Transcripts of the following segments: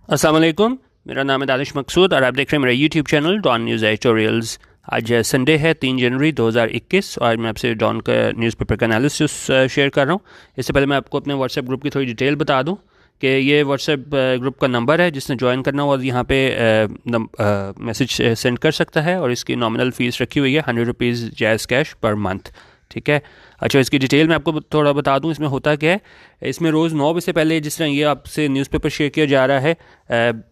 अस्सलाम वालेकुम। मेरा नाम है दानिश मकसूद और आप देख रहे हैं मेरा YouTube channel Dawn news editorials. आज संडे है 3 जनवरी 2021 और आज मैं आपसे डॉन का न्यूज़पेपर का एनालिसिस शेयर कर रहा हूँ। इससे पहले मैं आपको अपने व्हाट्सएप ग्रुप की थोड़ी डिटेल बता दूँ कि ये व्हाट्सएप ग्रुप का नंबर है, जिसने ज्वाइन करना हो यहाँ पे मैसेज सेंड कर सकता है और इसकी नॉमिनल फ़ीस रखी हुई है ₹100 जैज़ कैश पर मंथ। ठीक है। अच्छा, इसकी डिटेल मैं आपको थोड़ा बता दूं इसमें होता क्या है। इसमें रोज़ 9 बजे से पहले जिस तरह ये आपसे न्यूज़पेपर शेयर किया जा रहा है,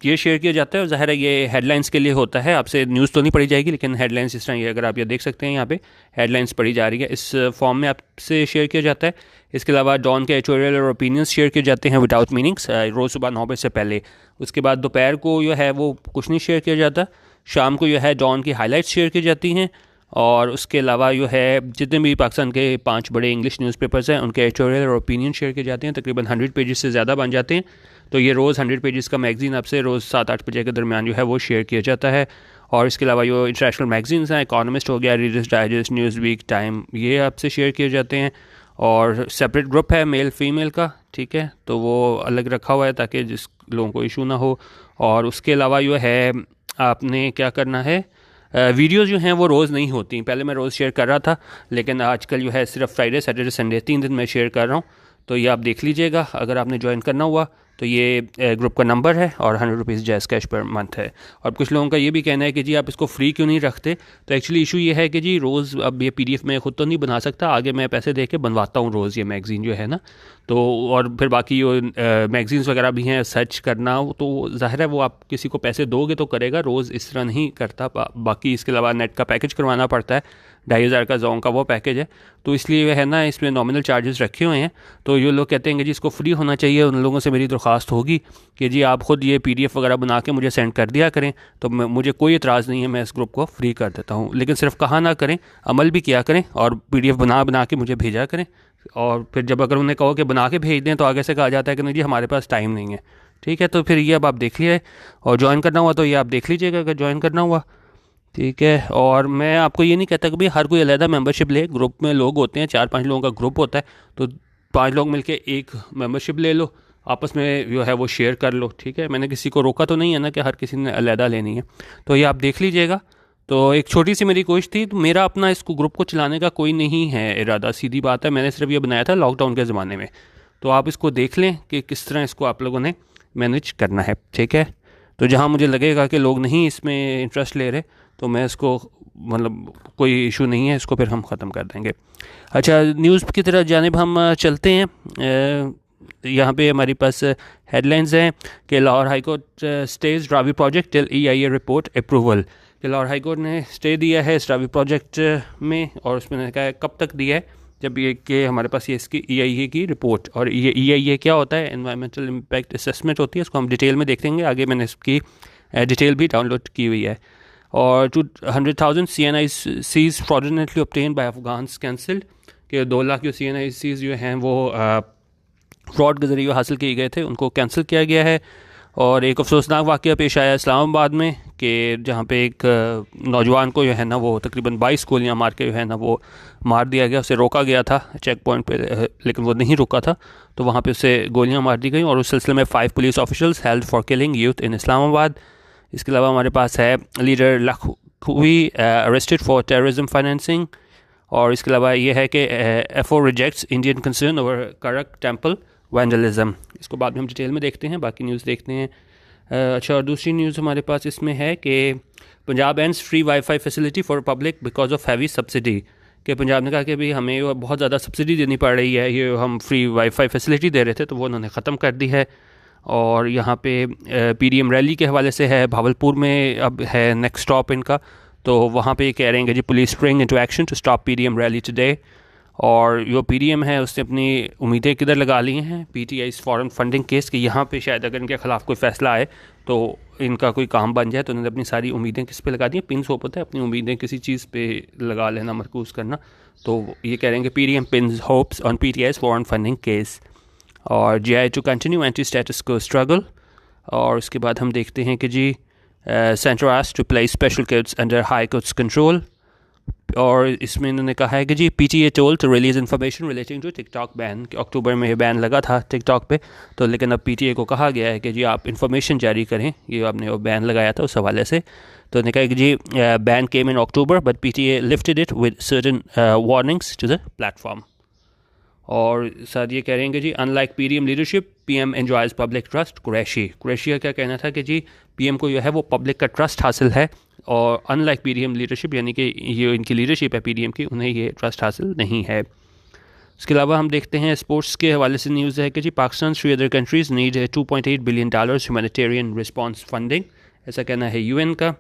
ये शेयर किया जाता है और ज़ाहिर है ये हेडलाइंस के लिए होता है। आपसे न्यूज़ तो नहीं पढ़ी जाएगी, लेकिन हेडलाइंस इस तरह ये अगर आप ये देख सकते हैं यहाँ पे हेडलाइंस पढ़ी जा रही है, इस फॉर्म में आपसे शेयर किया जाता है। इसके अलावा डॉन के एडिटोरियल और ओपिनियंस शेयर किए जाते हैं विदाउट मीनिंग्स, रोज़ सुबह 9 बजे से पहले। उसके बाद दोपहर को जो है वो कुछ नहीं शेयर किया जाता। शाम को जो है डॉन की हाईलाइट्स शेयर की जाती हैं और उसके अलावा जो है जितने भी पाकिस्तान के 5 बड़े इंग्लिश न्यूज़पेपर्स हैं उनके एडिटोरियल और ओपिनियन शेयर किए जाते हैं। तकरीबन 100 पेजेस से ज़्यादा बन जाते हैं। तो ये रोज़ 100 पेजेस का मैगज़ीन आपसे रोज़ 7-8 बजे के दरमियान जो है वो शेयर किया जाता है। और इसके अलावा जो इंटरनेशनल मैगज़ीन्स हैं, इकोनॉमिस्ट हो गया, Reader's Digest, Newsweek, Time, ये आपसे शेयर किए जाते हैं। और सेपरेट ग्रुप है मेल फीमेल का, ठीक है, तो वो अलग रखा हुआ है ताकि जिस लोगों को इशू ना हो। और उसके अलावा जो है आपने क्या करना है, वीडियोस जो हैं वो रोज़ नहीं होती। पहले मैं रोज़ शेयर कर रहा था, लेकिन आजकल जो है सिर्फ फ्राइडे, सैटरडे, संडे 3 दिन मैं शेयर कर रहा हूँ। तो ये आप देख लीजिएगा अगर आपने ज्वाइन करना हुआ तो ये ग्रुप का नंबर है और ₹100 जैज़ कैश पर मंथ है। और कुछ लोगों का ये भी कहना है कि जी आप इसको फ्री क्यों नहीं रखते। तो एक्चुअली इशू ये है कि जी रोज़ अब ये PDF मैं खुद तो नहीं बना सकता, आगे मैं पैसे दे के बनवाता हूँ रोज़ ये मैगज़ीन जो है ना। तो और फिर बाकी जो मैगज़ीन्स वगैरह भी हैं सर्च करना, तो ज़ाहिर है वो आप किसी को पैसे दोगे तो करेगा, रोज़ इस तरह नहीं करता। बाकी इसके अलावा नेट का पैकेज करवाना पड़ता है, 2500 का जोंग का वो पैकेज है। तो इसलिए वह है ना इसमें नॉमिनल चार्जेस रखे हुए हैं। तो ये लोग कहते हैं कि जी इसको फ्री होना चाहिए। उन लोगों से मेरी दरख्वास्त होगी कि जी आप ख़ुद ये PDF वगैरह बना के मुझे सेंड कर दिया करें, तो मुझे कोई एतराज़ नहीं है, मैं इस ग्रुप को फ्री कर देता हूँ। लेकिन सिर्फ कहा ना करें, अमल भी किया करें और PDF बना के मुझे भेजा करें। और फिर जब अगर उन्हें कहो कि बना के भेज दें तो आगे से कहा जाता है कि नहीं जी हमारे पास टाइम नहीं है। ठीक है, तो फिर ये अब आप देख लिया है और ज्वाइन करना हुआ तो ये आप देख लीजिएगा अगर ज्वाइन करना हुआ। ठीक है, और मैं आपको ये नहीं कहता कि भाई हर कोई अलग मेंबरशिप ले। ग्रुप में लोग होते हैं, 4-5 लोगों का ग्रुप होता है, तो 5 लोग मिलके एक मेंबरशिप ले लो, आपस में जो है वो शेयर कर लो। ठीक है, मैंने किसी को रोका तो नहीं है ना कि हर किसी ने अलग लेनी है। तो ये आप देख लीजिएगा। तो एक छोटी सी मेरी कोशिश थी, तो मेरा अपना इसको ग्रुप को चलाने का कोई नहीं है इरादा, सीधी बात है। मैंने सिर्फ ये बनाया था लॉकडाउन के ज़माने में। तो आप इसको देख लें कि किस तरह इसको आप लोगों ने मैनेज करना है। ठीक है, तो जहाँ मुझे लगेगा कि लोग नहीं इसमें इंटरेस्ट ले रहे तो मैं इसको मतलब कोई इशू नहीं है, इसको फिर हम ख़त्म कर देंगे। अच्छा, न्यूज़ की तरफ जानिब हम चलते हैं। यहाँ पे हमारे पास हेडलाइंस हैं कि Lahore high court stage Ravi project till EIA report approval. कि लाहौर हाई कोर्ट ने स्टे दिया है इस रावी प्रोजेक्ट में, और उसमें कहा है कब तक दिया है, जब ये कि हमारे पास ये इसकी EIA की रिपोर्ट, और ये EIA क्या होता है, एनवायरमेंटल इम्पैक्ट असेसमेंट होती है, इसको हम डिटेल में देख लेंगे आगे। मैंने इसकी डिटेल भी डाउनलोड की हुई है। और 200,000 CNICs fraudulently obtained bye Afghans cancelled, कि 2 लाख जो CNICs जो हैं वो फ्रॉड के ज़रिए हासिल किए गए थे, उनको कैंसिल किया गया है। और एक अफसोसनाक वाक़या पेश आया इस्लामाबाद में कि जहाँ पे एक नौजवान को जो है ना वो तकरीबन 22 गोलियाँ मार के जो है ना वो मार दिया गया। उसे रोका गया था चेक पॉइंट पे, लेकिन वो नहीं रुका था, तो वहाँ पे उसे गोलियाँ मार दी गई। और उस सिलसिले में 5 police officials held for killing youth in Islamabad. इसके अलावा हमारे पास है leader Lakhvi arrested for terrorism financing. और इसके अलावा ये है कि FO rejects Indian concern over करक टेम्पल वैंडलिज्म। इसको बाद में हम डिटेल में देखते हैं, बाकी न्यूज़ देखते हैं। अच्छा, और दूसरी न्यूज़ हमारे पास इसमें है कि Punjab ends free wifi facility for public because of heavy subsidy. कि पंजाब ने कहा कि भाई हमें बहुत ज़्यादा सब्सिडी देनी पड़ रही है, ये हम फ्री वाईफाई फैसिलिटी दे रहे थे तो वो उन्होंने ख़त्म कर दी है। और यहाँ पे PDM रैली के हवाले से है, भावलपुर में अब है नेक्स्ट स्टॉप इनका, तो वहाँ पे कह रहे हैं कि जी police spring into action to stop PDM rally today. और जो PDM है उसने अपनी उम्मीदें किधर लगा ली हैं, PTI's फॉरेन फंडिंग केस, कि यहाँ पे शायद अगर इनके ख़िलाफ़ कोई फ़ैसला आए तो इनका कोई काम बन जाए। तो उन्होंने अपनी सारी उम्मीदें किस पे लगा दी हैं, पिन होप होता है अपनी उम्मीदें किसी चीज़ पे लगा लेना, मरकूज़ करना। तो ये कह रहे हैं कि PDM pins hopes on PTI's foreign funding case. और GI to continue anti status quo struggle. और उसके बाद हम देखते हैं कि जी centre asked to place special courts under high courts control. और इसमें इन्होंने कहा है कि जी PTA told to release information relating to TikTok ban, कि अक्टूबर में बैन लगा था टिकटॉक पे, तो लेकिन अब PTA को कहा गया है कि जी आप इन्फॉर्मेशन जारी करें, ये आपने वो बैन लगाया था उस हवाले से। तो उन्होंने कहा कि जी ban came in October but PTA lifted it with certain warnings to the platform. और साथ ये कह रहे हैं कि जी unlike PDM leadership PM enjoys public trust. Qureshi का क्या कहना था कि जी PM को जो है वो पब्लिक का ट्रस्ट हासिल है, और अनलाइक PDM लीडरशिप यानी कि ये इनकी लीडरशिप है PDM की, उन्हें ये ट्रस्ट हासिल नहीं है। इसके अलावा हम देखते हैं स्पोर्ट्स के हवाले से न्यूज़ है कि जी Pakistan 3 other countries need $2.8 billion humanitarian response funding, ऐसा कहना है UN का।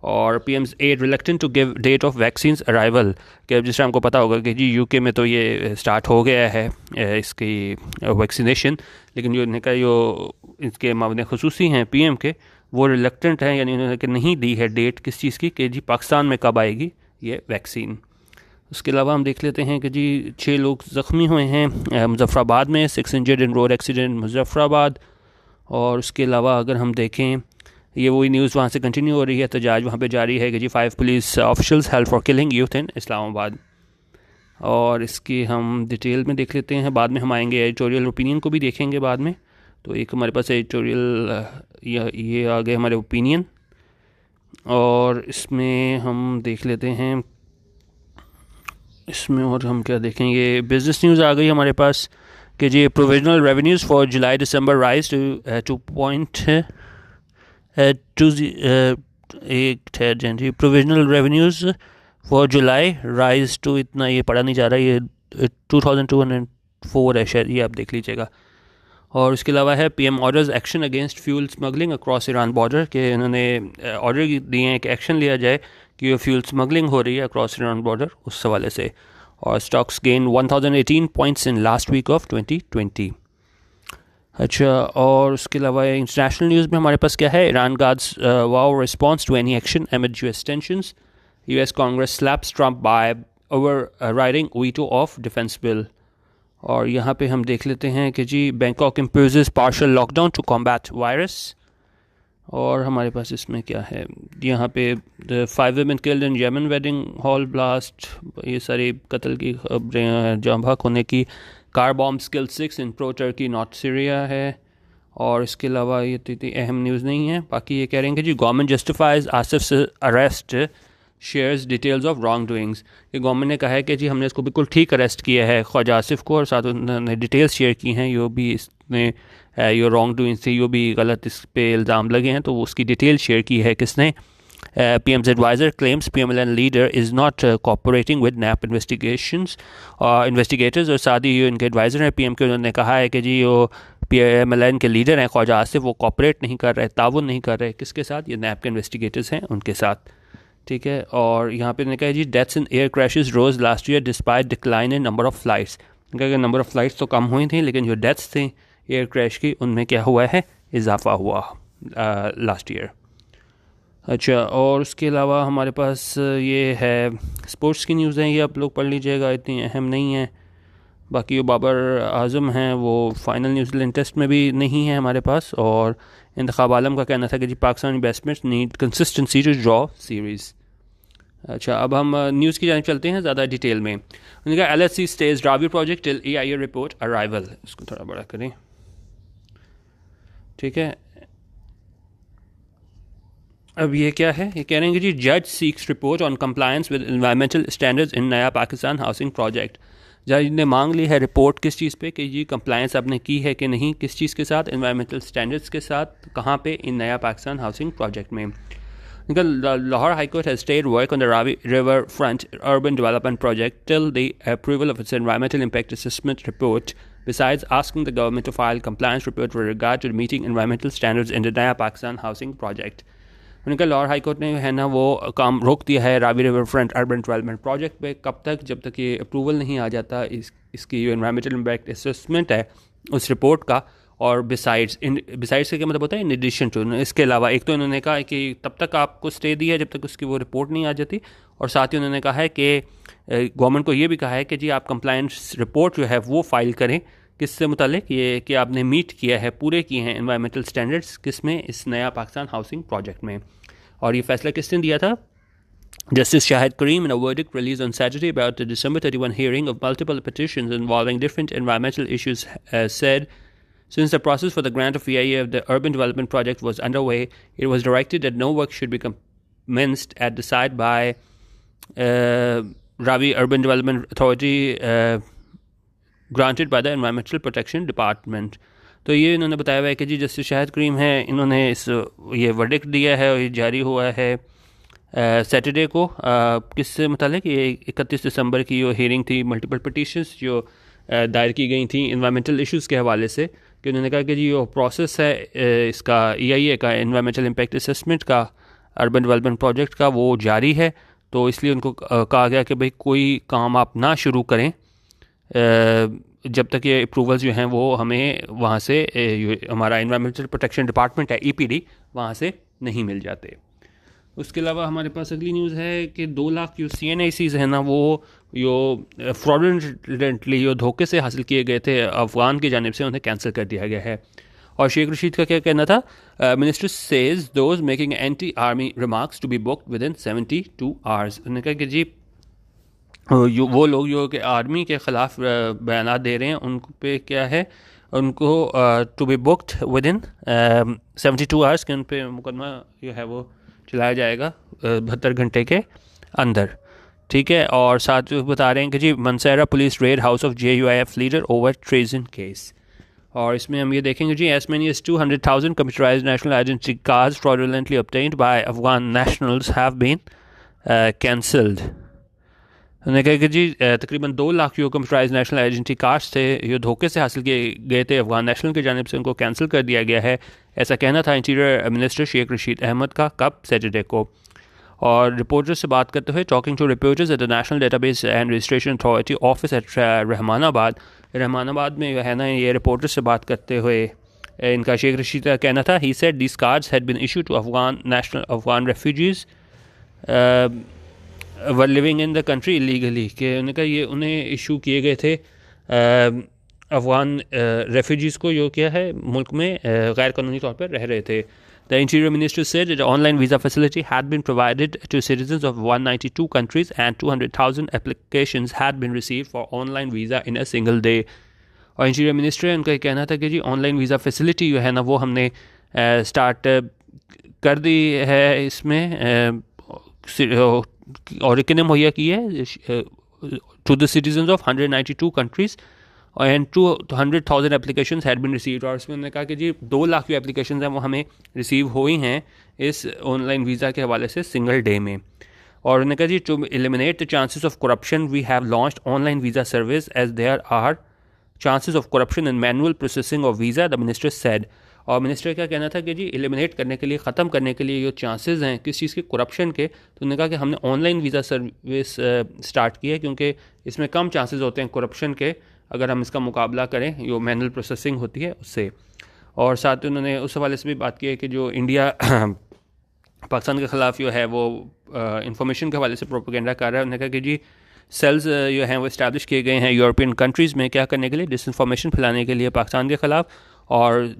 और PM's aid reluctant to give date of vaccines arrival, कि जिस तरह हमको पता होगा कि जी UK में तो ये स्टार्ट हो गया है इसकी वैक्सीनेशन, लेकिन जो इनका जो इसके मामले खसूसी हैं PM के, वो रिलक्टेंट हैं, यानी उन्होंने नहीं दी है डेट किस चीज़ की कि जी पाकिस्तान में कब आएगी ये वैक्सीन। उसके अलावा हम देख लेते हैं कि जी 6 लोग ज़ख्मी हुए हैं मुजफ्फराबाद में, 6 injured in road accident Muzaffarabad. और उसके अलावा अगर हम देखें, ये वही न्यूज़ वहाँ से कंटिन्यू हो रही है, एहतजाज वहाँ पे जारी है कि जी 5 police officials help for killing youth in Islamabad. और इसकी हम डिटेल में देख लेते हैं, बाद में हम आएंगे एडिटोरियल ओपिनियन को भी देखेंगे बाद में। तो एक हमारे पास एडिटोरियल ये आ गए हमारे ओपिनियन, और इसमें हम देख लेते हैं, इसमें और हम क्या देखेंगे, बिजनेस न्यूज़ आ गई हमारे पास कि जी provisional revenues for July December rise to 2.2 जी provisional revenues for July rise to, इतना ये पढ़ा नहीं जा रहा, ये 2204 है शायद, ये आप देख लीजिएगा। और उसके अलावा है PM orders action against fuel smuggling across Iran border, के इन्होंने ऑर्डर दिए हैं कि एक्शन लिया जाए कि ये फ्यूल स्मगलिंग हो रही है अक्रॉस ईरान बॉर्डर, उस हवाले से। और stocks gain 1018 points in last week of 2020। अच्छा, और उसके अलावा इंटरनेशनल न्यूज़ में हमारे पास क्या है, Iran guards vow response to any action amid US tensions, US Congress slaps Trump by overriding veto of defence bill. और यहाँ पे हम देख लेते हैं कि जी Bangkok imposes partial lockdown to combat virus. और हमारे पास इसमें क्या है, यहाँ पे 5 women killed in Yemen wedding hall blast, ये सारी कत्ल की खबरें, जाम बहक होने की। Car bomb skill 6 in pro Turkey north Syria है। और इसके अलावा ये इतनी अहम न्यूज़ नहीं है। बाकी ये कह रहे हैं कि जी government justifies Asif arrest shares details of wrongdoings, कि गवर्नमेंट ने कहा है कि जी हमने इसको बिल्कुल ठीक अरेस्ट किया है ख्वाजा आसिफ को, और साथ उन्होंने डिटेल्स शेयर की हैं, यो भी इसने यो रॉन्ग डूइंग्स थी, यो भी गलत इस पे इल्ज़ाम लगे हैं, तो उसकी डिटेल शेयर की है किसने। PM's advisor claims PMLN leader is not cooperating with NAP investigations investigators, और साथ ही इनके एडवाइज़र हैं PM के, उन्होंने कहा है कि जी वो PMLN के लीडर हैं ख्वाजा आसिफ, वो कॉपरेट नहीं कर रहे, ताउन नहीं कर रहे, किसके साथ, ये NAP के इन्वेस्टिगेटर्स हैं उनके साथ, ठीक है। और यहाँ पे कहा जी deaths in air crashes rose last year despite decline in number of flights, इनका नंबर ऑफ फ्लाइट्स तो कम हुई थी, लेकिन जो डेथ्स थी एयर क्रैश की, उनमें क्या हुआ है, इजाफा हुआ लास्ट ईयर। अच्छा, और उसके अलावा हमारे पास ये है स्पोर्ट्स की न्यूज़ हैं, ये आप लोग पढ़ लीजिएगा, इतनी अहम नहीं है। बाकी जो बाबर आज़म हैं वो फ़ाइनल न्यूजीलैंड टेस्ट में भी नहीं है हमारे पास। और इंतखाब आलम का कहना था कि जी Pakistani batsmen need consistency to draw series. अच्छा, अब हम न्यूज़ की जानिब चलते हैं ज़्यादा डिटेल में। उन्होंने कहा LHC स्टेज ड्रावियर project till EIA report arrival, इसको थोड़ा बड़ा करें, ठीक है। अब ये क्या है, ये कह रहे हैं कि जी जज seeks report on compliance with environmental standards in Naya Pakistan housing project. जज ने मांग ली है रिपोर्ट किस चीज़ पे, कि जी कंप्लायंस आपने की है कि नहीं, किस चीज़ के साथ, एनवायरमेंटल स्टैंडर्ड्स के साथ, कहाँ पे, इन नया पाकिस्तान हाउसिंग प्रोजेक्ट में। Lahore High Court has stayed work on the Ravi River Front Urban Development Project till the approval of its environmental impact assessment report, besides asking the government to file compliance report with regard to meeting environmental standards in the Naya Pakistan housing project. उनका Lahore high court ने है ना वो काम रोक दिया है Ravi river front urban development project पे, कब तक, जब तक ये अप्रूवल नहीं आ जाता इसकी जो एनवायरमेंटल इम्पैक्ट असेसमेंट है उस रिपोर्ट का। और बिसाइड्स का क्या मतलब होता है, इन एडिशन टू, इसके अलावा एक तो इन्होंने कहा कि तब तक आपको स्टे दिया है जब तक उसकी वो रिपोर्ट नहीं आ जाती, और साथ ही उन्होंने कहा है कि गवर्नमेंट को ये भी कहा है कि जी आप कंप्लायंस रिपोर्ट जो है वो फाइल करें, किससे मुतालिक, ये कि आपने मीट किया है, पूरे किए हैं एनवायरमेंटल स्टैंडर्ड्स, किस में, इस नया पाकिस्तान हाउसिंग प्रोजेक्ट में। और ये फैसला किसने दिया था, Justice Shahid Karim, in a verdict released on Saturday about the December 31 hearing of multiple petitions involving different environmental issues, said since the process for the grant of EIA of the urban development project was underway, it was directed that no work should be commenced at the site by Ravi Urban Development Authority granted by the Environmental Protection Department. तो ये इन्होंने बताया हुआ है कि जी justice Shahid करीम है, इन्होंने ये वर्डिक्ट दिया है और ये जारी हुआ है सैटरडे को किससे मुतालिक ये 31 दिसंबर की जो हियरिंग थी मल्टीपल पिटीशंस जो दायर की गई थी इन्वायरमेंटल इश्यूज़ के हवाले से, कि उन्होंने कहा कि जी जो प्रोसेस है इसका EIA का एनवायरमेंटल इम्पैक्ट असेसमेंट का अर्बन डेवलपमेंट प्रोजेक्ट का वो जारी है। तो इसलिए उनको कहा गया कि भाई कोई काम आप ना शुरू करें जब तक ये अप्रूवल्स जो हैं वो हमें वहाँ से हमारा एनवायरमेंटल प्रोटेक्शन डिपार्टमेंट है EPD वहाँ से नहीं मिल जाते। उसके अलावा हमारे पास अगली न्यूज़ है कि 2 लाख जो CNICs हैं ना वो यो फ्रॉडुलेंटली यो धोखे से हासिल किए गए थे अफगान की जानिब से, उन्हें कैंसिल कर दिया गया है। और शेख रशीद का क्या कहना था, minister says those making anti army remarks to be booked within 72 hours. उन्होंने कहा कि जी वो लोग जो कि आर्मी के ख़िलाफ़ बयान दे रहे हैं उन पे क्या है, उनको to be booked within 72 hours के उन पर मुकदमा जो है वो चलाया जाएगा 72 घंटे के अंदर। ठीक है, और साथ में बता रहे हैं कि जी Mansehra police raid house of JUIF leader over treason case. और इसमें हम ये देखेंगे जी as many as 200,000 computerised national identity cards fraudulently obtained by Afghan nationals have been cancelled. उन्होंने कहा कि जी तकरीबन 2 लाख जो कंप्यूटराइज्ड नेशनल आइडेंटिटी कार्ड्स थे ये धोखे से हासिल किए गए थे अफगान नेशनल की जानिब से, उनको कैंसिल कर दिया गया है। ऐसा कहना था इंटीरियर मिनिस्टर शेख रशीद अहमद का कब सैटरडे को। और रिपोर्टर्स से बात करते हुए talking to reporters at the national database and registration authority office at Rahmanabad में जो है ना ये रिपोर्टर्स से बात करते हुए इनका शेख रशीद का कहना था, he said this cards had been issued to Afghan refugees were living in the country illegally, कि उन्होंने कहा ये उन्हें इशू किए गए थे अफगान रेफ्यूजीज़ को जो क्या है मुल्क में गैर कानूनी तौर पर रह रहे थे। The Interior Minister said that the online visa facility had been provided to citizens of 192 countries and 200,000 applications had been received for online visa in a single day. और इंटीरियर मिनिस्टर है उनका कहना था कि जी ऑनलाइन वीज़ा फैसिलिटी जो है ना वो हमने स्टार्ट कर दी है, इसमें और कितने मुहैया की है to the citizens of 192 countries and 200,000 applications had been received. और उसमें उन्होंने कहा कि जी 2 लाख जो एप्लीकेशंस हैं वो हमें रिसीव हुई हैं इस ऑनलाइन वीज़ा के हवाले से सिंगल डे में। और उन्होंने कहा जी to eliminate the chances of corruption we have launched online visa service as there are chances of corruption in manual processing of visa, the minister said. और मिनिस्टर क्या कहना था कि जी एलिमिनेट करने के लिए, ख़त्म करने के लिए जो चांसेस हैं किस चीज़ के, करप्शन के, तो उन्होंने कहा कि हमने ऑनलाइन वीज़ा सर्विस स्टार्ट की है क्योंकि इसमें कम चांसेस होते हैं करप्शन के अगर हम इसका मुकाबला करें जो मैनुअल प्रोसेसिंग होती है उससे। और साथ ही उन्होंने उस हवाले से भी बात की है कि जो इंडिया पाकिस्तान के ख़िलाफ़ जो है वो इंफॉर्मेशन के हवाले से प्रोपेगेंडा कर रहा है। उन्होंने कहा कि जी सेल्स जो हैं वो इस्टेब्लिश किए गए हैं यूरोपियन कंट्रीज़ में क्या करने के लिए, डिसइंफॉर्मेशन फैलाने के लिए पाकिस्तान के ख़िलाफ़। और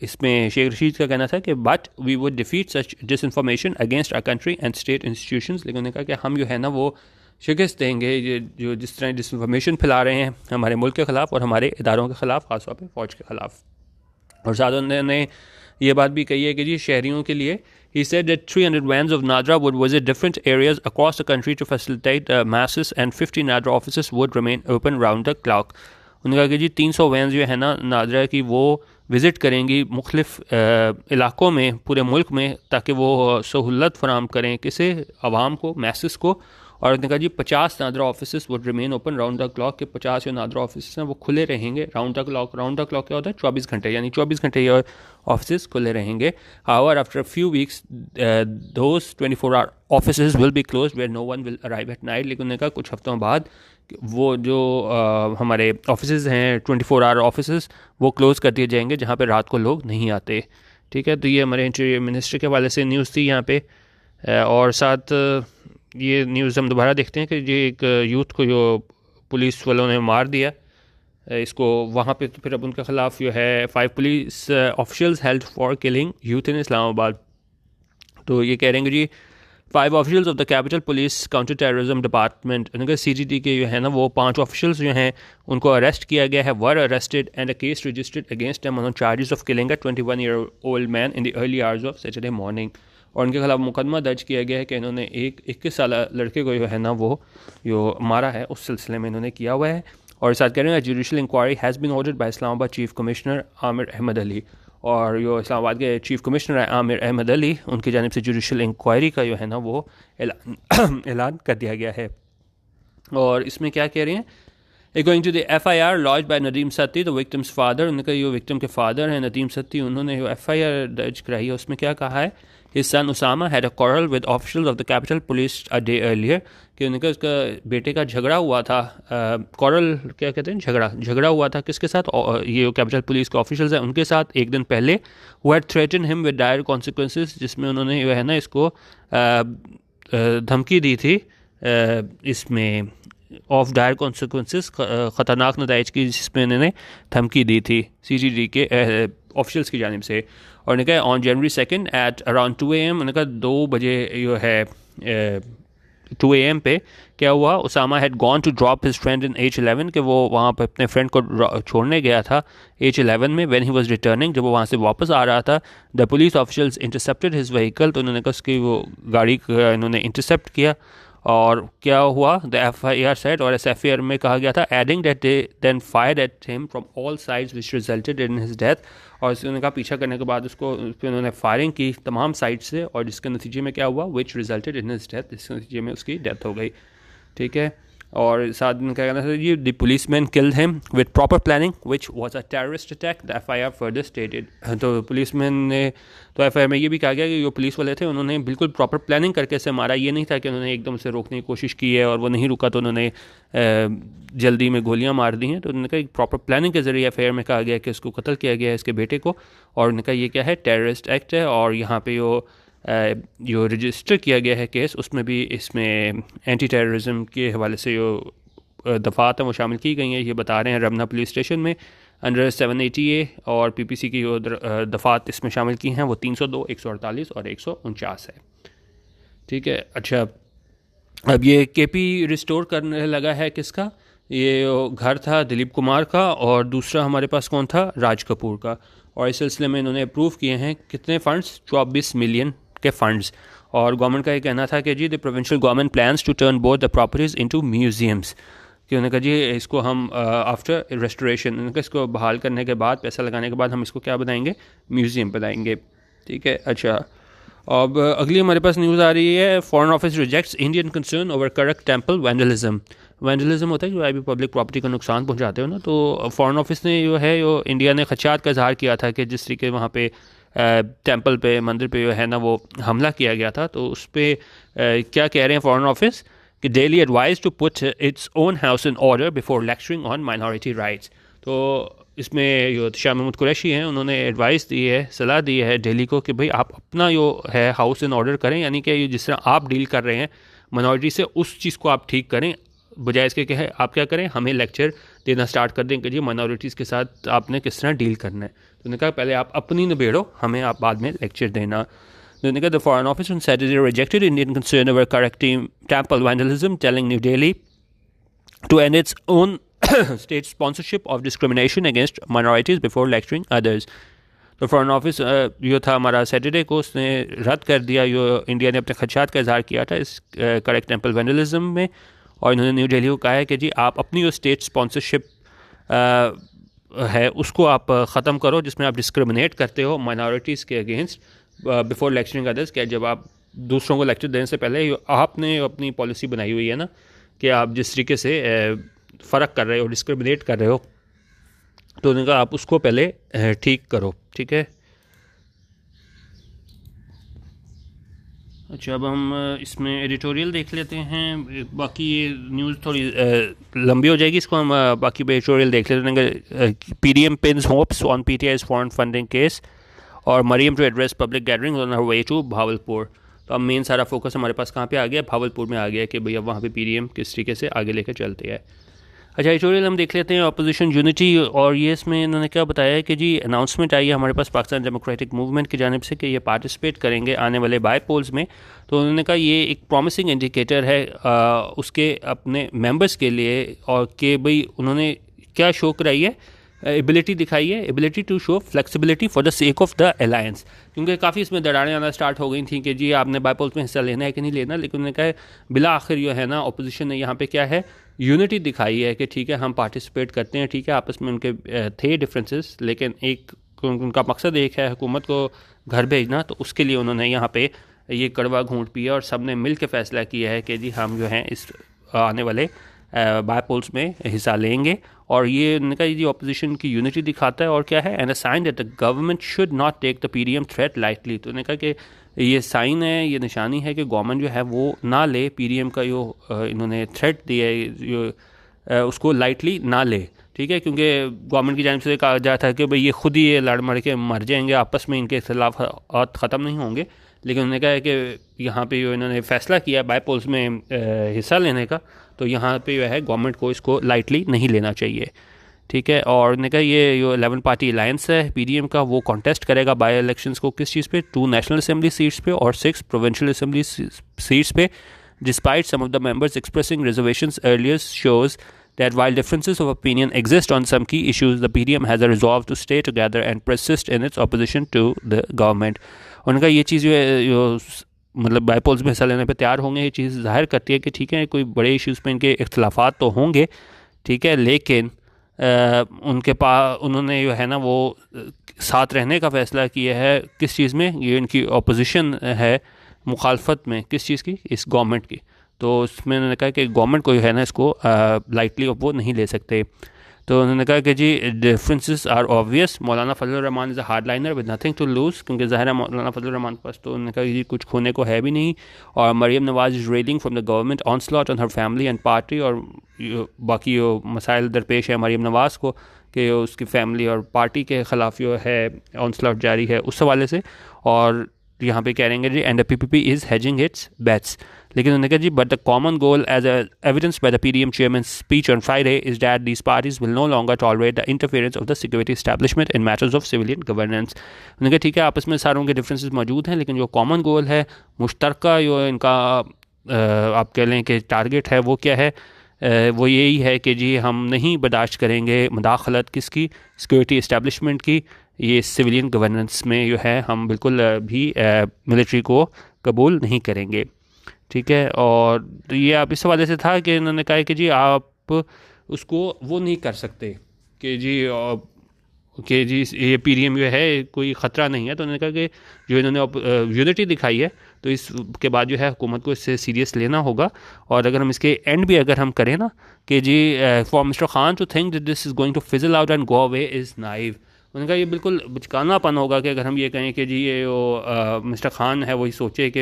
इसमें शेख रशीद का कहना था कि but we would defeat such disinformation against our country and state institutions, लेकिन उन्होंने कहा कि हम जो है ना वो शिकस्त देंगे ये जो जिस तरह डिसइंफॉर्मेशन फैला रहे हैं हमारे मुल्क के ख़िलाफ़ और हमारे इदारों के ख़िलाफ़, ख़ासतौर पर फ़ौज के ख़िलाफ़। और साथ उन्होंने ये बात भी कही है कि जी शहरियों के लिए he said that 300 vans of NADRA would visit different areas across the country to facilitate masses and 50 NADRA offices would remain open round the clock. उन्होंने कहा कि जी 300 वैन जो है ना नादरा की वो विज़िट करेंगी मुख्तलिफ़ इलाक़ों में पूरे मुल्क में ताकि वो सहूलत फराम करें किसे, आवाम को, मैसेस को। और उन्होंने कहा जी 50 NADRA office would remain open round the clock, के 50 जो नादरा ऑफिस हैं वो खुले रहेंगे round the clock. Round the clock क्या होता है, 24 घंटे, यानी 24 घंटे ये ऑफिस खुले रहेंगे। However after few weeks those 24 hour office will be close where no one will arrive at night. लेकिन उन्होंने कहा कुछ हफ्तों बाद वो जो हमारे ऑफिस हैं 24 आवर ऑफिस वो क्लोज़ कर दिए जाएंगे जहाँ पे रात को लोग नहीं आते। ठीक है, तो ये हमारे इंटीरियर मिनिस्टर के हवाले से न्यूज़ थी यहाँ पे। और साथ ये न्यूज़ हम दोबारा देखते हैं कि ये एक यूथ को जो पुलिस वालों ने मार दिया इसको वहाँ पे, तो फिर अब उनके ख़िलाफ़ जो है 5 police officials held for killing youth in Islamabad. तो ये कह रहे हैं कि जी 5 officials of the capital police counter terrorism department CGD के जो है ना वो 5 ऑफिशियल्स जो हैं उनको अरेस्ट किया गया है, were arrested and a case registered against them on charges of killing a 21-year-old man in the early hours of Saturday morning. और उनके खिलाफ मुकदमा दर्ज किया गया है कि इन्होंने एक 21 साल लड़के को जो है ना वो जो मारा है उस सिलसिले में इन्होंने किया हुआ है। और साथ कह रहे हैं judicial inquiry has been ordered by Islamabad chief commissioner Aamir Ahmad Ali. और जो इस्लामाबाद के चीफ कमिश्नर है आमिर अहमद अली, उनकी जानिब से जुडिशल इंक्वायरी का जो है ना वो ऐलान कर दिया गया है। और इसमें क्या कह रहे हैं, According to the FIR lodged by Nadeem Satti, the victim's father, उनका जो विक्टिम के फादर हैं नदीम सत्ती, उन्होंने जो FIR दर्ज कराई है उसमें क्या कहा है, his son Usama had a quarrel with officials of the Capitol Police a day earlier, कि उनका उसका बेटे का झगड़ा हुआ था, quarrel क्या कहते हैं, झगड़ा हुआ था किसके साथ, ये कैपिटल पुलिस के ऑफिशियल्स हैं उनके साथ एक दिन पहले, who had threatened him with dire consequences, जिसमें उन्होंने जो है ना इसको धमकी दी थी इसमें ऑफ डायर कॉन्सिक्वेंसेस, ख़तरनाक नताइज की, जिसमें इन्होंने धमकी दी थी CGD के ऑफिशियल्स की जानिब से। और उन्होंने कहा on January 2 at around 2 AM, उन्होंने कहा 2 बजे जो है 2 AM पे क्या हुआ, Usama had gone to drop his friend in H11, कि वो वहाँ पर अपने फ्रेंड को छोड़ने गया था H11 में। व्हेन ही वाज रिटर्निंग, जब वो वहाँ से वापस आ रहा था, the police officials intercepted his vehicle, तो उन्होंने कहा उसकी वो गाड़ी इन्होंने इंटरसेप्ट किया। और क्या हुआ, द FIR सेड, और इस FIR में कहा गया था, adding that they then fired at him from all sides which resulted in his death, और उन्होंने कहा पीछा करने के बाद उसको उन्होंने फायरिंग की तमाम साइड से, और जिसके नतीजे में क्या हुआ, विच रिजल्टेड इन हिज डेथ, जिसके नतीजे में उसकी डेथ हो गई। ठीक है, और साथ में क्या कहना था जी, the policeman killed him with proper planning which was a terrorist attack, the FIR further stated. तो पुलिसमैन ने, तो FIR में ये भी कहा गया कि जो पुलिस वाले थे उन्होंने बिल्कुल प्रॉपर प्लानिंग करके से मारा, ये नहीं था कि उन्होंने एकदम से रोकने की कोशिश की है और वो नहीं रुका तो उन्होंने जल्दी में गोलियां मार दी हैं। तो उन्होंने कहा एक प्रॉपर प्लानिंग के ज़रिए FIR में कहा गया कि उसको कत्ल किया गया है, इसके बेटे को, और उन्होंने कहा ये क्या है, टेररिस्ट एक्ट है। और यहाँ पे जो रजिस्टर किया गया है केस, उसमें भी इसमें एंटी टेररिज्म के हवाले से जो दफ़ात हैं वो शामिल की गई हैं। ये बता रहे हैं रमना पुलिस स्टेशन में अंडर 780A, और PPC की जो दफ़ात इसमें शामिल की हैं वो 302, 148 और 149 है। ठीक है, अच्छा, अब ये KP रिस्टोर करने लगा है किसका, ये घर था दिलीप कुमार का, और दूसरा हमारे पास कौन था, राज कपूर का। और इस सिलसिले में इन्होंने अप्रूव किए हैं कितने फ़ंड्स, 24 मिलियन के फ़ंड्स। और गवर्नमेंट का ये कहना था कि जी the provincial government plans to turn both the properties into museums, कि उन्होंने कहा जी इसको हम आफ्टर रेस्टोरेशन, उन्होंने कहा इसको बहाल करने के बाद, पैसा लगाने के बाद हम इसको क्या बनाएंगे, म्यूज़ियम बनाएंगे। ठीक है, अच्छा, अब अगली हमारे पास न्यूज़ आ रही है, foreign office rejects Indian concern over करक टेम्पल वैंडलिज्म। वैंडलिज्म होता है जो भी पब्लिक प्रॉपर्टी को नुकसान पहुंचाते हो ना, तो फॉरेन ऑफिस ने जो है जो इंडिया ने खदशात का इजहार किया था कि जिस तरीके वहाँ पे टेम्पल पे, मंदिर पे जो है ना वो हमला किया गया था, तो उस पर क्या कह रहे हैं फॉरेन ऑफिस कि Delhi advised to put its own house in order before lecturing on minority rights. तो इसमें जो शाह महमूद कुरैशी हैं उन्होंने एडवाइस दी है, सलाह दी है दिल्ली को कि भाई आप अपना जो है हाउस इन ऑर्डर करें, यानी कि जिस तरह आप डील कर रहे हैं माइनॉरिटी से, उस चीज़ को आप ठीक करें, बजाय इसके कि हमें क्या करें, हमें लेक्चर देना स्टार्ट कर दें कि जी माइनॉरिटीज़ के साथ आपने किस तरह डील करना है। तो उन्होंने कहा पहले आप अपनी निबेड़ो, हमें आप बाद में लेक्चर देना। उन्होंने कहा the foreign office on Saturday rejected Indian concern over correcting temple vandalism, telling New Delhi to end its own state sponsorship of discrimination against minorities before lecturing others। तो फॉरेन ऑफिस जो था हमारा सैटरडे को, उसने रद्द कर दिया जो इंडिया ने अपने खदशात का इजहार किया था इस करेक्ट टेम्पल वैंडलिज्म में। और इन्होंने न्यू दिल्ली को कहा है कि जी आप अपनी जो स्टेट स्पॉन्सरशिप है उसको आप ख़त्म करो, जिसमें आप डिस्क्रिमिनेट करते हो माइनॉरिटीज़ के अगेंस्ट बिफोर लेक्चरिंग अदर्स। क्या जब आप दूसरों को लेक्चर देने से पहले आपने अपनी पॉलिसी बनाई हुई है ना कि आप जिस तरीके से फ़र्क कर रहे हो, डिस्क्रिमिनेट कर रहे हो, तो उन्होंने कहा आप उसको पहले ठीक करो। ठीक है, अच्छा, अब हम इसमें एडिटोरियल देख लेते हैं। बाकी ये न्यूज़ थोड़ी लंबी हो जाएगी, इसको हम बाकी एडिटोरियल देख लेते हैं। PDM pins hopes on PTI's foreign funding case, और Maryam to address public gatherings on her way to Bahawalpur. तो अब मेन सारा फोकस हमारे पास कहाँ पे आ गया, भावलपुर में आ गया कि भैया वहाँ पे PDM किस तरीके से आगे लेकर चलते हैं। अच्छा, एडिटोरियल हम देख लेते हैं अपोजिशन यूनिटी, और ये इसमें इन्होंने क्या बताया है कि जी अनाउंसमेंट आई है हमारे पास पाकिस्तान डेमोक्रेटिक मूवमेंट की जानिब से कि ये पार्टिसिपेट करेंगे आने वाले बाई पोल्स में। तो उन्होंने कहा ये एक प्रॉमिसिंग इंडिकेटर है उसके अपने मेंबर्स के लिए, और कि भाई उन्होंने क्या शो कराई है, एबिलिटी दिखाई है, ability to show flexibility for the sake of the alliance. क्योंकि काफ़ी इसमें दरारें आना स्टार्ट हो गई थी कि जी आपने बाईपोल्स में हिस्सा लेना है कि नहीं लेना, लेकिन उन्होंने कहा बिला आखिर जो है ना अपोजिशन ने यहाँ पे क्या है, यूनिटी दिखाई है कि ठीक है हम पार्टिसिपेट करते हैं। ठीक है, आपस में उनके थे डिफरेंसेस, लेकिन एक उनका मकसद एक है हुकूमत को घर भेजना, तो उसके लिए उन्होंने यहाँ पे ये कड़वा घूंट पिया और सब ने मिल के फैसला किया है कि जी हम जो हैं इस आने वाले बाईपोल्स में हिस्सा लेंगे। और ये उनका ये ऑपोजिशन की यूनिटी दिखाता है, और क्या है, and a sign that the government should not take the PDM threat lightly. तो उन्होंने कहा कि ये साइन है, ये निशानी है कि गवर्नमेंट जो है वो ना ले पीडीएम का जो इन्होंने थ्रेट दिया है जो उसको लाइटली ना ले। ठीक है, क्योंकि गवर्नमेंट की जानिब से कहा जाता है कि भाई ये खुद ही ये लड़ मर के मर जाएंगे, आपस में इनके खिलाफात ख़त्म नहीं होंगे। लेकिन उन्होंने कहा है कि यहाँ पे जो इन्होंने फैसला किया बाईपोल्स में हिस्सा लेने का, तो यहाँ पे जो है गवर्नमेंट को इसको लाइटली नहीं लेना चाहिए। ठीक है, और उन्होंने कहा ये जो 11 पार्टी अलायंस है पीडीएम का, वो कॉन्टेस्ट करेगा बाई इलेक्शंस को किस चीज़ पे, 2 नेशनल असेंबली सीट्स पे और 6 प्रोविंशियल असेंबली सीट्स पे। Despite some of the members expressing reservations earlier shows that while differences of opinion exist on some key issues, the PDM has a resolve to stay together and persist in its opposition to the government. उनका ये चीज़ जो मतलब bypolls में हिस्सा लेने पे तैयार होंगे, ये चीज़ जाहिर करती है कि ठीक है कोई बड़े इश्यूज़ पे इनके इख्तलाफात तो होंगे, ठीक है, लेकिन उनके पास उन्होंने जो है ना वो साथ रहने का फ़ैसला किया है किस चीज़ में, ये इनकी अपोजिशन है मुखालफत में किस चीज़ की, इस गवर्नमेंट की। तो उसमें उन्होंने कहा कि गवर्नमेंट को जो है ना इसको लाइटली वो नहीं ले सकते। तो उन्होंने कहा कि जी differences are obvious, Maulana Fazal Rehman is a hardliner with nothing to lose, क्योंकि ज़ाहिर है मौलाना फजल रहमान के पास तो उन्होंने कहा कि जी कुछ खोने को है भी नहीं। और Maryam Nawaz is railing from the government onslaught on her family and party, और बाकी जो मसाइल दरपेश है मरीम नवाज को कि उसकी फैमिली और पार्टी के ख़िलाफ़ जो है ऑनस्लॉट जारी है उस हवाले से। और यहाँ पे कह रहेंगे जी and the PPP is hedging its bets. लेकिन उन्होंने कहा जी but the common goal as evidence by the PDM chairman speech on Friday is that these parties will no longer tolerate the interference of the security establishment in matters of civilian governance. उन्होंने कहा ठीक है आपस में सारों के differences मौजूद हैं, लेकिन जो कॉमन गोल है मुश्तरका जो इनका आप कह लें कि टारगेट है वो क्या है, वो यही है कि जी हम नहीं बर्दाश्त करेंगे मुदाखलत किसकी, सिक्योरिटी इस्टेब्लिशमेंट की, ये सिविलियन गवर्नेंस में जो है हम बिल्कुल भी मिलिट्री को कबूल नहीं करेंगे। ठीक है, और ये आप इस हवाले से था कि इन्होंने कहा कि जी आप उसको वो नहीं कर सकते कि जी ये पीडीएम जो है कोई ख़तरा नहीं है। तो उन्होंने कहा कि जो इन्होंने यूनिटी दिखाई है तो इसके बाद जो है हुकूमत को इससे सीरियस लेना होगा। और अगर हम इसके एंड भी अगर हम करें ना कि जी for mister Khan to think that this is going to fizzle out and go away is naive. उनका ये बिल्कुल बचकानापन होगा कि अगर हम ये कहें कि जी ये मिस्टर खान है वही सोचे कि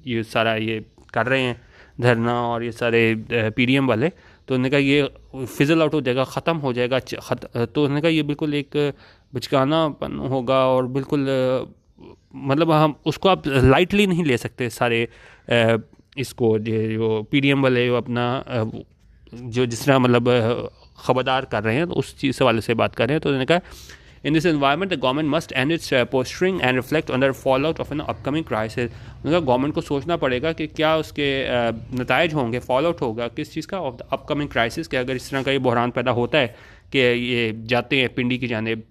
ये सारा ये कर रहे हैं धरना और ये सारे पीडीएम वाले, तो उन्होंने कहा ये फिजल आउट हो जाएगा, ख़त्म हो जाएगा। तो उन्होंने कहा ये बिल्कुल एक बचकानापन होगा और बिल्कुल मतलब हम उसको आप लाइटली नहीं ले सकते सारे इसको जो पीडीएम वाले जो अपना जो जिस तरह मतलब ख़बरदार कर रहे हैं तो उस चीज़ वाले से बात कर रहे हैं। तो उन्होंने कहा In this environment, the government must end its posturing and reflect on the fallout of an upcoming crisis. उनका गवर्नमेंट को सोचना पड़ेगा कि क्या उसके नताइज होंगे, फॉल आउट होगा किस चीज़ का, ऑफ द अपकमिंग क्राइसिस। कि अगर इस तरह का ये बहरान पैदा होता है कि ये जाते हैं पिंडी की जानिब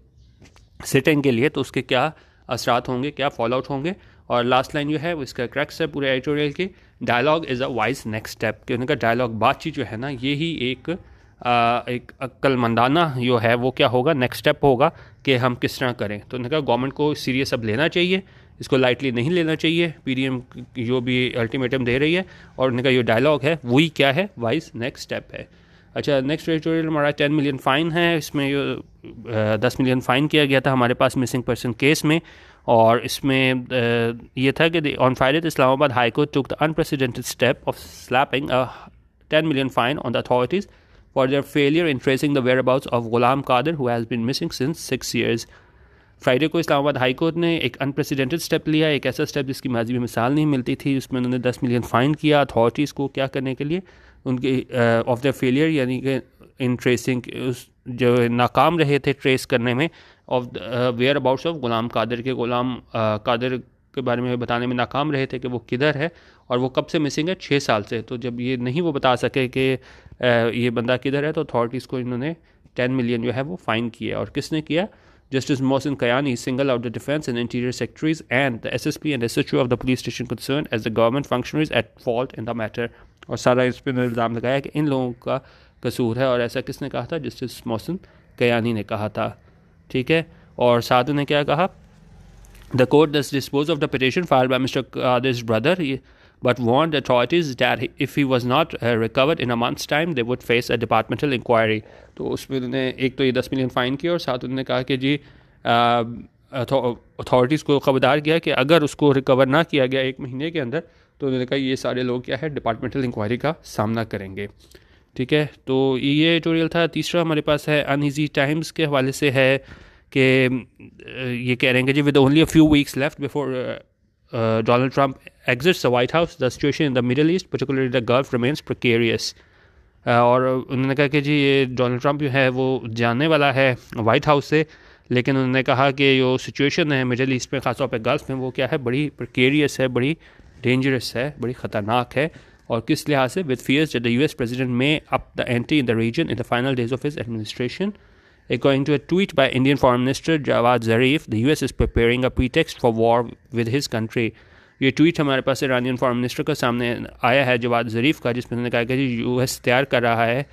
सिटिंग के लिए, तो उसके क्या असरात होंगे, क्या फॉल आउट होंगे। और लास्ट लाइन जो है वो इसका क्रैक्स है पूरे एडिटोरियल की, dialogue is a wise next step. कि उनका डायलॉग बातचीत जो है ना ये ही एक अक्लमंदाना जो है वो क्या होगा, नेक्स्ट स्टेप होगा कि हम किस तरह करें। तो उन्होंने कहा गवर्नमेंट को सीरियस अब लेना चाहिए, इसको लाइटली नहीं लेना चाहिए पीडीएम जो भी अल्टीमेटम दे रही है। और उन्होंने कहा ये डायलॉग है वही क्या है, वाइज नेक्स्ट स्टेप है। अच्छा, नेक्स्ट एडिटोरियल हमारा 10 मिलियन फ़ाइन है। इसमें 10 मिलियन फ़ाइन किया गया था हमारे पास मिसिंग पर्सन केस में। और इसमें ये था कि on Friday Islamabad high court took the unprecedented step of slapping a 10 million fine on the authorities for their failure in tracing the whereabouts of Ghulam Qadir, who has been missing since 6 years. Friday को Islamabad high court ने एक unprecedented step लिया, एक ऐसा step जिसकी माजी में मिसाल नहीं मिलती थी। उसमें उन्होंने 10 मिलियन फ़ाइन किया अथॉरिटीज़ को क्या करने के लिए, उनके ऑफ द फेलियर यानी कि इन ट्रेसिंग, उस जो नाकाम रहे थे ट्रेस करने में of where abouts of Ghulam Qadir के, गुलाम कादिर के बारे में बताने में नाकाम रहे थे कि वो किधर है और वो कब से मिसिंग है, 6 साल से। तो जब ये नहीं वो बता सके कि ये बंदा किधर है, तो अथॉरिटीज़ को इन्होंने 10 मिलियन जो है वो फ़ाइन किया। और किसने किया? Justice Mohsin Kayani singled out the defense and interior secretaries and the SSP and SHO of the police station concerned as the government functionaries at fault in the matter। और सारा इस पर इल्ज़ाम लगाया कि इन लोगों का कसूर है, और ऐसा किसने कहा था? जस्टिस मोहसिन कयानी ने कहा था। ठीक है, और साथ उन्हें क्या कहा? The court thus disposed of the petition filed by Mr. Qadir's brother, but warned authorities that if he was not recovered in a month's time, they would face a departmental inquiry। तो उसमें उन्होंने एक तो ये 10 million fine किया, और साथ उन्होंने कहा कि जी अथॉरिटीज़ को खबरदार किया कि अगर उसको रिकवर ना किया गया 1 महीने के अंदर, तो उन्होंने कहा ये सारे लोग क्या है, डिपार्टमेंटल इंक्वायरी का सामना करेंगे। ठीक है, तो ये एडिटोरियल था। तीसरा हमारे पास है अनईजी टाइम्स के हवाले से है कि ये कह रहे हैं कि जी with only a few weeks left before Donald Trump exits the White House, the situation in the Middle East particularly the Gulf remains precarious. और उन्होंने कहा कि जी ये डोनाल्ड ट्रंप जो है वो जाने वाला है वाइट हाउस से, लेकिन उन्होंने कहा कि जो सिचुएशन है मिडल ईस्ट में, ख़ासतौर पर गल्फ में, वो क्या है, बड़ी प्रिकेरियस है, बड़ी डेंजरस है, बड़ी ख़तरनाक है। और किस लिहाज से? With fears that the US president may up the ante in the region in the final days of his administration. According to a tweet by Indian Foreign Minister Jawad Zarif, the US is preparing a pretext for war with his country। ये tweet हमारे पास Iranian foreign minister का सामने आया है, जवाद ज़रीफ़ का, जिसमें उन्होंने कहा कि यूएस तैयार कर रहा है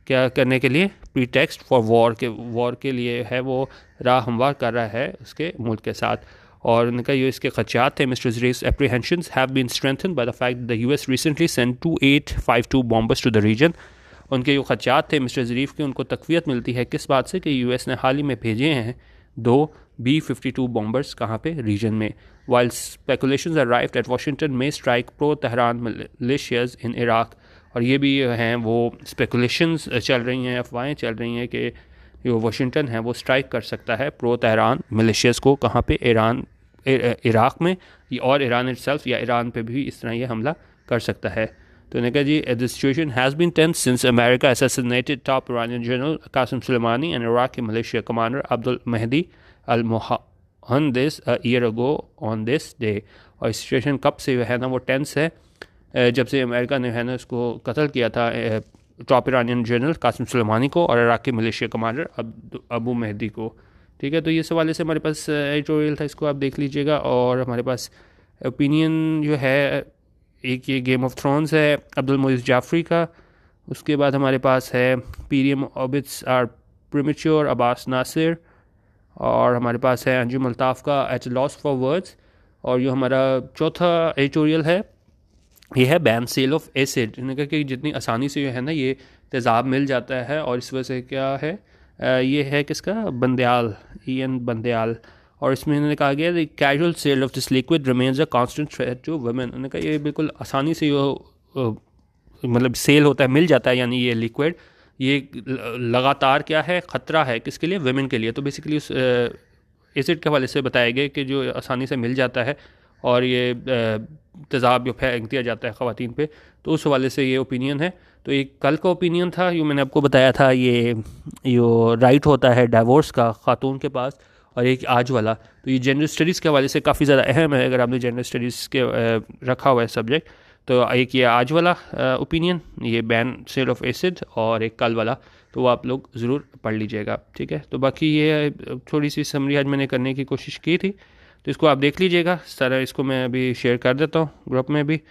क्या करने के लिए? प्रीटेक्स्ट फॉर वॉर के लिए है, वो राह हमवार कर रहा है उसके मुल्क के साथ। और उन्होंने कहा यूएस के खदशात थे। Mister Zarif's apprehensions have been strengthened by the fact the US recently sent 2 852 bombers to the region. उनके जो खदशात थे मिस्टर ज़रीफ़ के, उनको तक़वियत मिलती है किस बात से? कि यूएस ने हाल ही में भेजे हैं 2 B-52 बॉम्बर्स कहाँ पे? रीजन में। While speculations arrived at Washington may strike pro Tehran militias in Iraq. और ये भी हैं वो स्पेकुलेशंस चल रही हैं, अफवाहें चल रही हैं कि जो वाशिंगटन है वो स्ट्राइक कर सकता है प्रो तेहरान मिलिशियाज को, कहाँ पे? इराक में, और ईरान इटसेल्फ या ईरान पे भी इस तरह ये हमला कर सकता है। तो उन्होंने कहा जी the situation has been tense since America assassinated top Iranian general Qasim Soleimani and Iraq के militia commander Abdul Mahdi al Muhandis a year ago on this day. और सिचुएशन कब से है ना वो टेंस है, जब से अमेरिका ने है ना उसको कत्ल किया था top Iranian general Qasim Soleimani को और इराक के मलेशिया कमांडर अबू महदी को। ठीक है, तो ये सवाल से हमारे पास एडिटोरियल था, इसको आप देख लीजिएगा। और हमारे पास ओपिनियन जो है, एक ये गेम ऑफ थ्रोन्स है अब्दुल मोइज़ जाफरी का, उसके बाद हमारे पास है पीरियम ऑबिट्स आर प्रीमेच्योर अब्बास नासिर, और हमारे पास है अंजुम अल्ताफ़ का एट लॉस फॉर वर्ड्स। और जो हमारा चौथा एडिटोरियल है ये है बैन सेल ऑफ एसिड। इन्होंने कहा कि जितनी आसानी से जो है ना ये तेज़ाब मिल जाता है, और इस वजह से क्या है, ये है किसका? बंदयाल, ईएन बंदयाल। और इसमें इन्होंने कहा गया the casual sale of this liquid remains a constant threat to women. उन्होंने कहा ये बिल्कुल आसानी से मतलब सेल होता है, मिल जाता है, यानी ये लिक्विड ये लगातार क्या है, ख़तरा है किसके लिए? वुमेन के लिए। तो बेसिकली उस एसिड के हवाले से बताया गया कि जो आसानी से मिल जाता है और ये तेज़ाब जो फेंक दिया जाता है ख़वातीन पे, तो उस हवाले से ये ओपिनियन है। तो एक कल का ओपिनियन था, ये मैंने आपको बताया था, ये जो राइट होता है डाइवोर्स का ख़ातून के पास, और एक आज वाला। तो ये जेंडर स्टडीज़ के हवाले से काफ़ी ज़्यादा अहम है, अगर आपने जेंडर स्टडीज़ के रखा हुआ है सब्जेक्ट। तो एक ये आज वाला ओपिनियन, ये बैन सेल ऑफ एसिड, और एक कल वाला, तो वो आप लोग ज़रूर पढ़ लीजिएगा। ठीक है, तो बाकी ये थोड़ी सी समरी आज मैंने करने की कोशिश की थी, तो इसको आप देख लीजिएगा सारा। इसको मैं अभी शेयर कर देता हूँ ग्रुप में भी।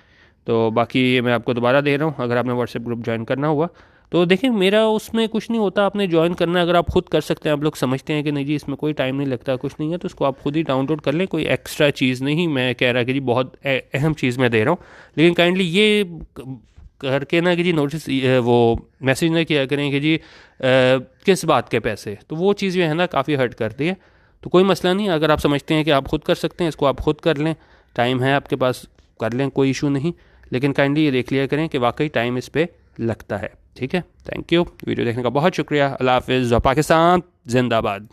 तो बाकी ये मैं आपको दोबारा दे रहा हूँ, अगर आपने व्हाट्सएप ग्रुप ज्वाइन करना हुआ तो देखें, मेरा उसमें कुछ नहीं होता, आपने ज्वाइन करना है। अगर आप खुद कर सकते हैं, आप लोग समझते हैं कि नहीं जी इसमें कोई टाइम नहीं लगता, कुछ नहीं है, तो उसको आप खुद ही डाउनलोड कर लें। कोई एक्स्ट्रा चीज़ नहीं मैं कह रहा कि जी बहुत अहम चीज़ मैं दे रहा हूँ, लेकिन काइंडली ये करके ना कि जी नोटिस वो मैसेज ना किया करें कि जी किस बात के पैसे, तो वो चीज़ जो है ना काफ़ी हर्ट करती है। तो कोई मसला नहीं, अगर आप समझते हैं कि आप खुद कर सकते हैं, इसको आप खुद कर लें, टाइम है आपके पास, कर लें, कोई इशू नहीं। लेकिन काइंडली ये देख लिया करें कि वाकई टाइम इस पर लगता है। ठीक है, थैंक यू, वीडियो देखने का बहुत शुक्रिया। अल्लाह हाफ़िज़, पाकिस्तान जिंदाबाद।